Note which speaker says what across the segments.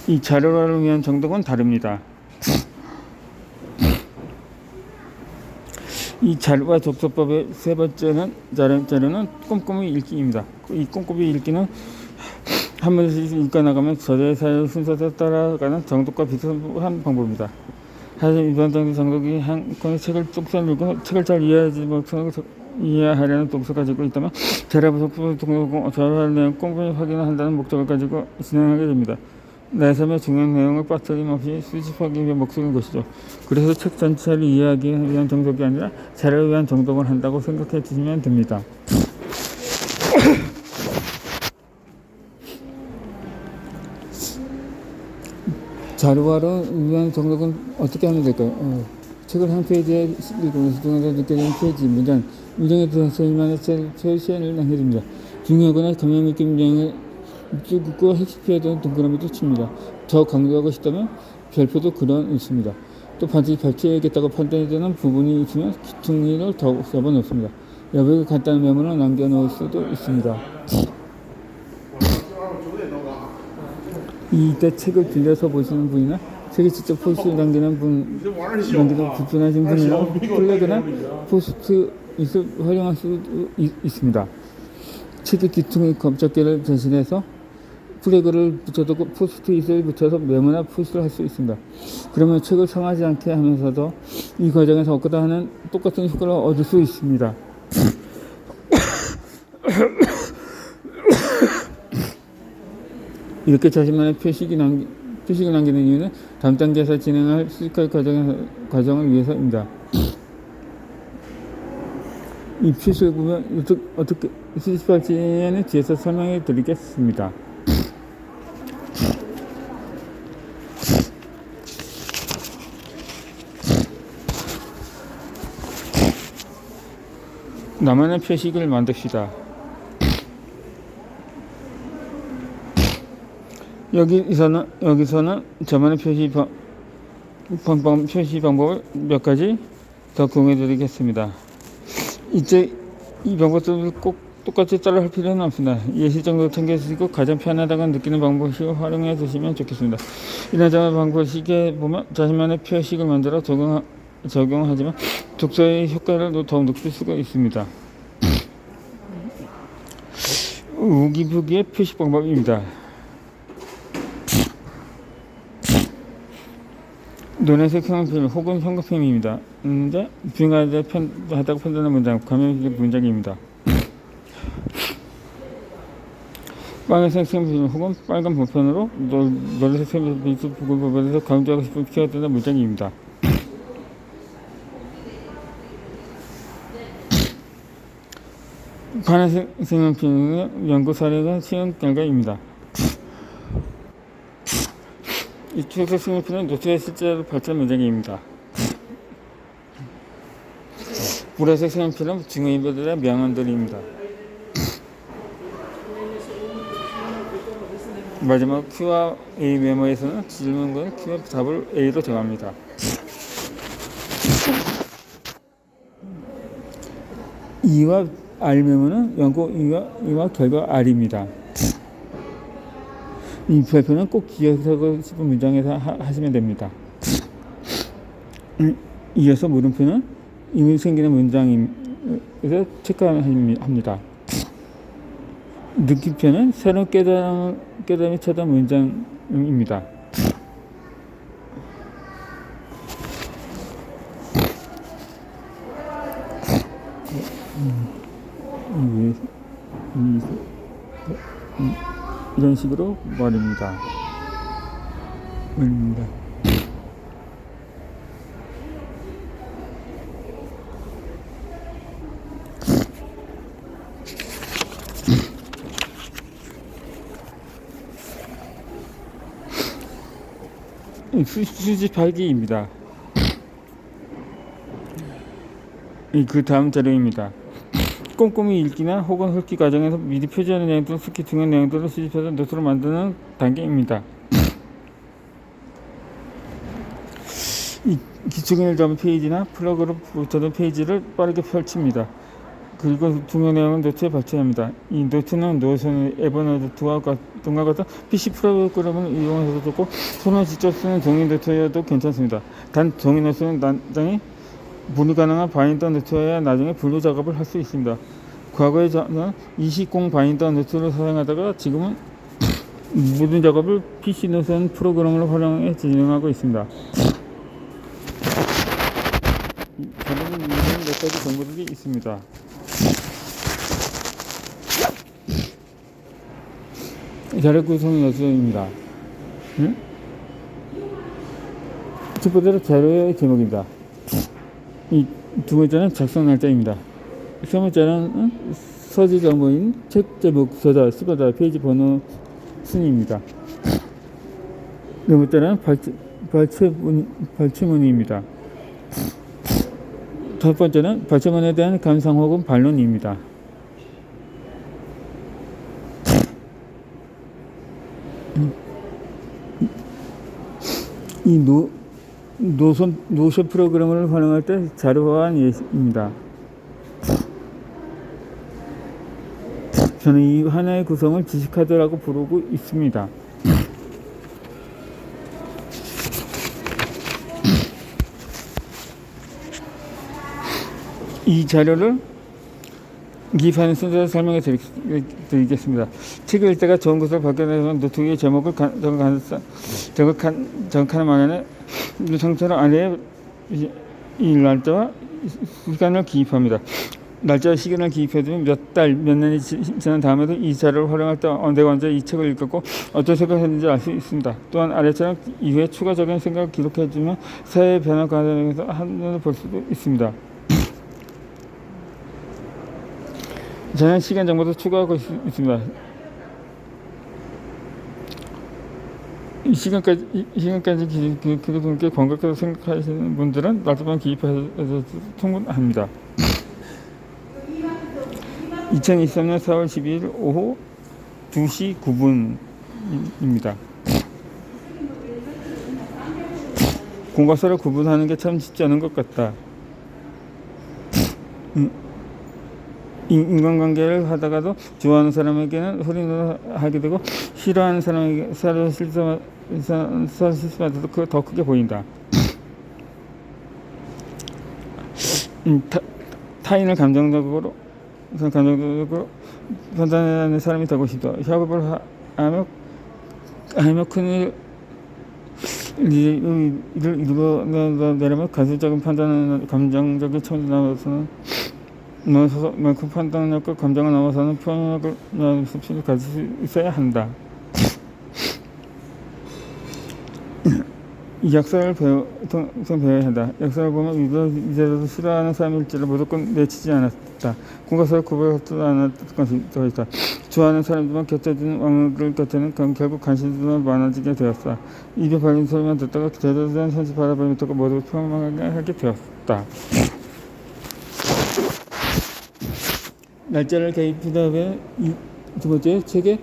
Speaker 1: 이 자료화를 위한 정독은 다릅니다. 이 자료화 독서법의 세 번째는 자료는 꼼꼼히 읽기입니다. 이 꼼꼼히 읽기는 한 번씩 읽어 나가면 저자의 사유 순서대로 따라가는 정독과 비슷한 방법입니다. 하지만 일반적인 정독이 한 권의 책을 독서를 읽고 책을 잘 이해하지 못하고 이해하려는 독서가 가지고 있다면 자료 분석 등록 자료화 내용 꼼꼼히 확인한다는 목적을 가지고 진행하게 됩니다. 내 삶의 중요한 내용을 빠뜨림없이 수집하기 위한 목적인 것이죠. 그래서 책 전체를 이해하기 위한 정독이 아니라 자료를 위한 정독을 한다고 생각해 주시면 됩니다. 자료화를 위한 정독은 어떻게 하면 될까요? 책을 한 페이지에 읽으면서 중간에 느껴지는 페이지, 문장에 대해서 일만의 최시한을 남겨줍니다. 중요하거나 감명 깊게 문장을 쭉 긋고 핵심표에 대한 동그라미도 칩니다. 더 강조하고 싶다면 별표도 그려놓습니다. 또 반드시 발췌해야겠다고 판단이 되는 부분이 있으면 기퉁이를 더 접어놓습니다. 여백을 간단한 메모를 남겨놓을 수도 있습니다. 이때 책을 빌려서 보시는 분이나 책에 직접 포스트를 남기는 불편하신 분이나 플래그나 포스트잇을 활용할 수 있습니다. 책의 뒤통의 검적개를 대신해서 플래그를 붙여두고 포스트잇을 붙여서 메모나 포스트를 할 수 있습니다. 그러면 책을 상하지 않게 하면서도 이 과정에서 얻고자 하는 똑같은 효과를 얻을 수 있습니다. 이렇게 자신만의 표식을 남기는 이유는 다음 단계에서 진행할 수집할 과정을 위해서입니다. 이 표식을 보면 어떻게 수집할지는 뒤에서 설명해 드리겠습니다. 나만의 표식을 만듭시다. 여기서는 저만의 표시 방법을 몇 가지 더 공유해 드리겠습니다. 이제 이 방법들을 꼭 똑같이 따라 할 필요는 없습니다. 예시 정도 챙겨주시고 가장 편하다고 느끼는 방법을 활용해 주시면 좋겠습니다. 이런저런 방법식에 보면 자신만의 표식을 만들어 적용하지만 독서의 효과를 더욱 높일 수가 있습니다. 우기부기의 표식 방법입니다. 논의색 형용필 혹은 형용필입니다. 중요하다고 판단한 문장, 감명적인 문장입니다. 빨간색 형용필 혹은 빨간 볼펜으로 노란색 형용필 부분에서 강조하고 싶은 키워드나 문장입니다. 파란색 형용필은 연구 사례가 시험 결과입니다. 이 초록색 색연필은 노트에 실제로 발전 문장입니다. 보라색 색연필은 증거인물들의 명언들입니다. 마지막 Q와 A 메모에서는 질문과 Q와 답을 A로 정합니다. E와 R 메모는 연구 E와 결과 R입니다. 이 발표는 꼭 기억하고 싶은 문장에서 하시면 됩니다. 이어서 물음표는 이미 생기는 문장에서 체크합니다. 느낌표는 새로운 깨달음이 찾아온 문장입니다. 이런 식으로 말입니다. 수집하기입니다. 그 다음 자료입니다. 꼼꼼히 읽기나 혹은 훑기 과정에서 미리 표지하는 내용들, 특히 중요한 내용들을 수집해서 노트로 만드는 단계입니다. 이 기초기능을 잡은 페이지나 플러그로 붙여둔 페이지를 빠르게 펼칩니다. 그리고 중요한 내용은 노트에 발췌합니다. 이 노트는 노선, 에버노트와 같은 PC 프로그램을 이용해서도 좋고 손으로 직접 쓰는 종이 노트여도 괜찮습니다. 단 종이 노트는 난장이 분리 가능한 바인더 노트여야 나중에 분류 작업을 할 수 있습니다. 과거에 저는 20 바인더 노트를 사용하다가 지금은 모든 작업을 PC 노선 프로그램을 활용해 진행하고 있습니다. 자료를 이용한 몇 가지 정보들이 있습니다. 자료 구성 요소입니다. 첫 번째로 자료의 제목입니다. 이 두 번째는 작성 날짜입니다. 세 번째는 서지 정보인 책 제목, 저자, 수거자, 페이지 번호 순위입니다. 네 번째는 발췌문의입니다. 첫 번째는 발췌문에 대한 감상 혹은 반론입니다. 이 노션 프로그램을 활용할 때 자료화한 예입니다. 저는 이 하나의 구성을 지식카드라고 부르고 있습니다. 이 자료를 기입하는 순서를 설명해 드리겠습니다. 책을 읽을 때가 좋은 것을 발견해서 노트 위에 제목을 정확한 방향의 상처로 아래에 이 날짜와 시간을 기입합니다. 날짜와 시간을 기입해두면 몇 달, 몇 년이 지난 다음에도 이 자료를 활용할 때 내가 언제 이 책을 읽었고 어떤 생각을 했는지 알 수 있습니다. 또한 아래처럼 이후에 추가적인 생각을 기록해주면 사회의 변화 과정에서 한눈에 볼 수도 있습니다. 저는 시간 정보도 추가하고 있습니다. 이 시간까지 기록분께 광각하다고 생각하시는 분들은 날짜만 기입해서 충분합니다. 2023년 4월 12일 오후 2시 9분입니다. 공과사를 구분하는 게 참 쉽지 않은 것 같다. 인간관계를 하다가도 좋아하는 사람에게는 홀인을 하게 되고 싫어하는 사람에게 사를 실수하다도 더 크게 보인다. 타인을 감정적으로 판단하는 사람이 되고 싶다. 협업을 하며 큰일 일을 이루어내려면 가설적인 판단은 감정적인 처지에 나와서는 만큼 판단력과 감정을 넘어서는 표현력을 습관을 가질 수 있어야 한다. 이 역사를 배워야 한다. 역사를 보면 이제라도 싫어하는 사람일지를 무조건 내치지 않았다. 공과사를 구별하지도 않았던 것이다. 좋아하는 사람들만 곁에두는 왕을 곁에는 결국 관심들만 많아지게 되었다. 입에 발린 소리만 듣다가 제대로 된 현실 바라보지 못하고 모두 평범하게 되었다. 날짜를 개입한 다음에 두 번째 책의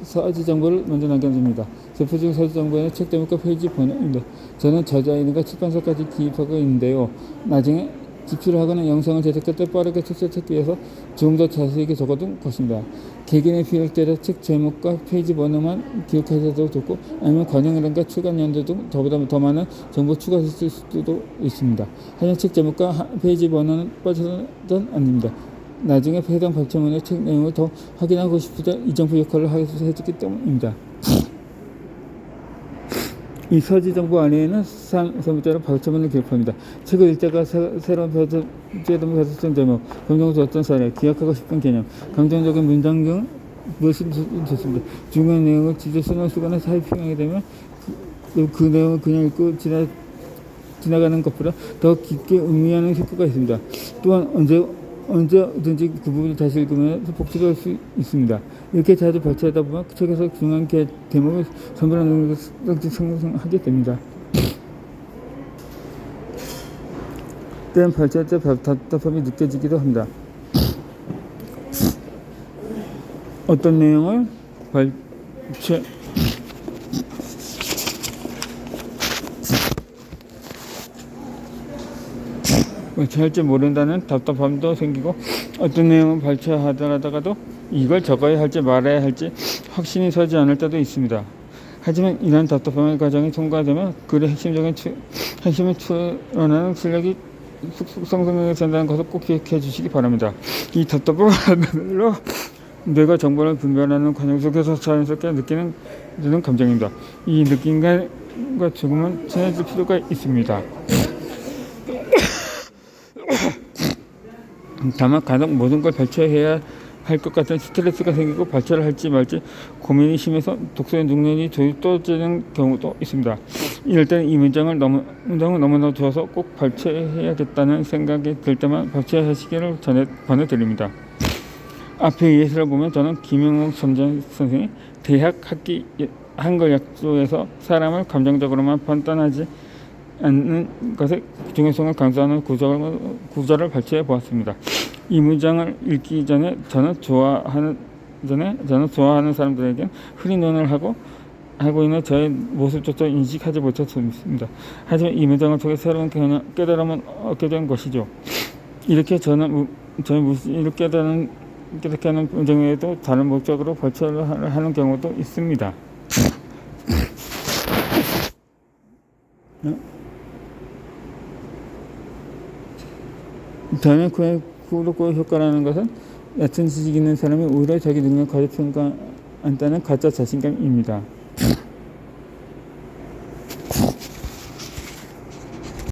Speaker 1: 서지 정보를 먼저 남겨줍니다. 대표적인 서지 정보는 책 제목과 페이지 번호입니다. 저는 저자 이름과 출판사까지 기입하고 있는데요. 나중에 집필을 하거나 영상을 제작할 때 빠르게 출처찾기 위해서 좀 더 자세하게 적어둔 것입니다. 개개인의 필요에 따라 책 제목과 페이지 번호만 기억하셔도 좋고 아니면 관행이란가 출간 연도 등 저보다 더 많은 정보 추가하실 수도 있습니다. 하지만 책 제목과 페이지 번호는 빠져서는 안 됩니다. 나중에 해당 발췌문의 책 내용을 더 확인하고 싶을 때 이 정보 역할을 해주기 때문입니다. 이 서지 정보 안에는 3번째로 발췌문을 기록합니다. 책을 읽다가 새로운 배설된 제목, 감정적 어떤 사례, 기억하고 싶은 개념, 감정적인 문장 등 무엇이 좋습니다. 중요한 내용을 직접 쓰거나 타이핑하게 되면 그 내용을 그냥 읽고 지나가는 것보다 더 깊게 음미하는 효과가 있습니다. 또한 언제든지 그 부분을 다시 읽으면 복습할 수 있습니다. 이렇게 자주 발췌하다 보면 책에서 중요한 대목을 선별하는 능력을 생성하게 됩니다. 때는 발췌할 때 답답함이 느껴지기도 합니다. 어떤 내용을 발췌할지 모른다는 답답함도 생기고 어떤 내용을 발췌하다가도 이걸 적어야 할지 말아야 할지 확신이 서지 않을 때도 있습니다. 하지만 이런 답답함의 과정이 통과되면 글의 핵심을 추론하는 실력이 숙성되게 된다는 것을 꼭 기억해 주시기 바랍니다. 이 답답함으로 뇌가 정보를 분별하는 과정 속에서 자연스럽게 느끼는 감정입니다. 이 느낌과 조금은 친해질 필요가 있습니다. 다만 간혹 모든 걸 발췌해야 할 것 같은 스트레스가 생기고 발췌를 할지 말지 고민이 심해서 독서의 능력이 떨어지는 경우도 있습니다. 이럴 때는 이 문장을 너무나 좋아서 꼭 발췌해야겠다는 생각이 들 때만 발췌하시기를 권해드립니다. 앞의 예시를 보면 저는 김영옥 선생이 대학 학기 한글 약조에서 사람을 감정적으로만 판단하지 않는 것의 중요성을 강조하는 구절을 발췌해 보았습니다. 이 문장을 읽기 전에 저는 좋아하는 사람들에게 흔히 논을 하고 있는 저의 모습조차 인식하지 못했습니다. 하지만 이 문장을 통해 새로운 깨달음을 얻게 된 것이죠. 이렇게 저는 무의식을 깨닫게 하는 문장 외에도 다른 목적으로 발췌를 하는 경우도 있습니다. 다음에 구독과 효과라는 것은 얕은 지식 있는 사람이 오히려 자기 능력을 과대평가한다는 가짜 자신감입니다.